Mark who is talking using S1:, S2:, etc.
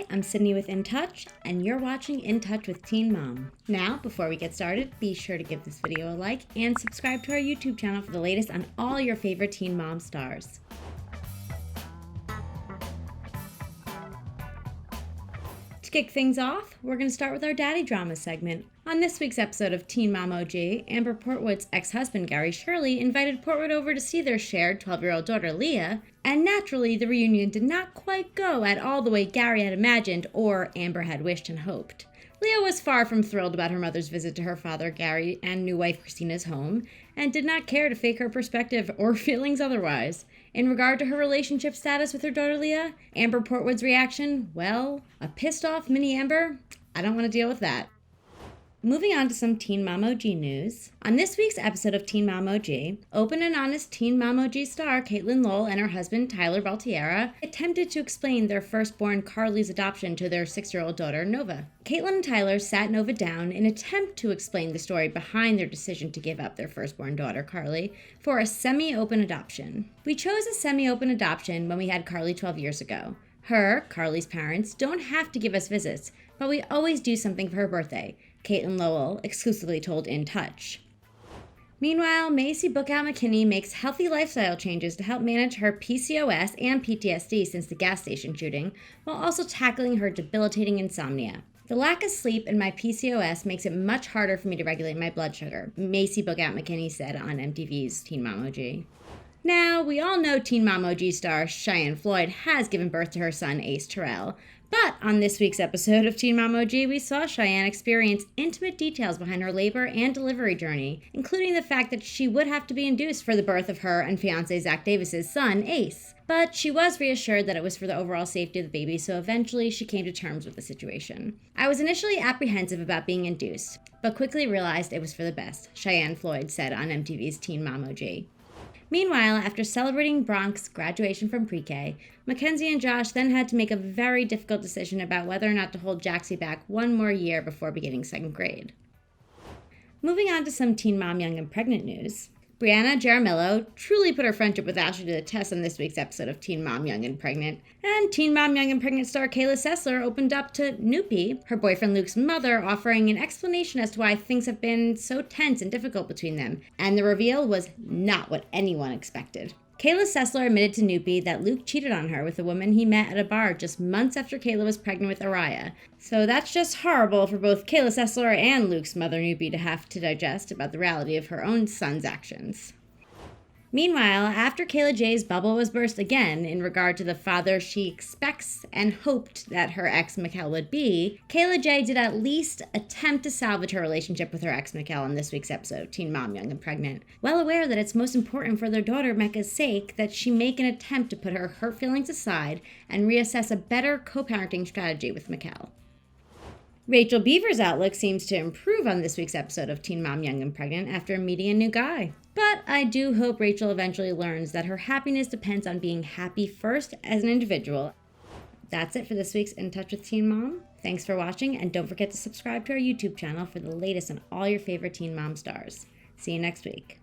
S1: Hi, I'm Sydney with InTouch, and you're watching InTouch with Teen Mom. Now, before we get started, be sure to give this video a like and subscribe to our YouTube channel for the latest on all your favorite Teen Mom stars. To kick things off, we're going to start with our daddy drama segment. On this week's episode of Teen Mom OG, Amber Portwood's ex-husband Gary Shirley invited Portwood over to see their shared 12-year-old daughter Leah, and naturally the reunion did not quite go at all the way Gary had imagined or Amber had wished and hoped. Leah was far from thrilled about her mother's visit to her father Gary and new wife Christina's home, and did not care to fake her perspective or feelings otherwise. In regard to her relationship status with her daughter Leah, Amber Portwood's reaction, well, a pissed off mini Amber? I don't want to deal with that. Moving on to some Teen Mom OG news. On this week's episode of Teen Mom OG, open and honest Teen Mom OG star Caitlin Lowell and her husband Tyler Baltiera attempted to explain their firstborn Carly's adoption to their 6-year-old daughter Nova. Caitlin and Tyler sat Nova down in an attempt to explain the story behind their decision to give up their firstborn daughter Carly for a semi-open adoption. We chose a semi-open adoption when we had Carly 12 years ago. Her, Carly's parents, don't have to give us visits, but we always do something for her birthday, Caitlin Lowell exclusively told InTouch. Meanwhile, Maci Bookout McKinney makes healthy lifestyle changes to help manage her PCOS and PTSD since the gas station shooting, while also tackling her debilitating insomnia. The lack of sleep and my PCOS makes it much harder for me to regulate my blood sugar, Maci Bookout McKinney said on MTV's Teen Mom OG. Now, we all know Teen Mom OG star Cheyenne Floyd has given birth to her son Ace Terrell, but on this week's episode of Teen Mom OG, we saw Cheyenne experience intimate details behind her labor and delivery journey, including the fact that she would have to be induced for the birth of her and fiancé Zach Davis's son, Ace. But she was reassured that it was for the overall safety of the baby, so eventually she came to terms with the situation. I was initially apprehensive about being induced, but quickly realized it was for the best, Cheyenne Floyd said on MTV's Teen Mom OG. Meanwhile, after celebrating Bronk's graduation from pre-K, Mackenzie and Josh then had to make a very difficult decision about whether or not to hold Jaxie back one more year before beginning 2nd grade. Moving on to some Teen Mom Young and Pregnant news. Briana Jaramillo truly put her friendship with Ashley to the test on this week's episode of Teen Mom Young and Pregnant. And Teen Mom Young and Pregnant star Kayla Sessler opened up to Noopie, her boyfriend Luke's mother, offering an explanation as to why things have been so tense and difficult between them. And the reveal was not what anyone expected. Kayla Sessler admitted to Noopie that Luke cheated on her with a woman he met at a bar just months after Kayla was pregnant with Araya. So that's just horrible for both Kayla Sessler and Luke's mother Noopie to have to digest about the reality of her own son's actions. Meanwhile, after Kayla J's bubble was burst again in regard to the father she expects and hoped that her ex Makel would be, Kayla J did at least attempt to salvage her relationship with her ex Makel on this week's episode, Teen Mom Young and Pregnant, well aware that it's most important for their daughter Mecca's sake that she make an attempt to put her hurt feelings aside and reassess a better co-parenting strategy with Makel. Rachel Beaver's outlook seems to improve on this week's episode of Teen Mom Young and Pregnant after meeting a new guy. But I do hope Rachel eventually learns that her happiness depends on being happy first as an individual. That's it for this week's In Touch with Teen Mom. Thanks for watching, and don't forget to subscribe to our YouTube channel for the latest on all your favorite Teen Mom stars. See you next week.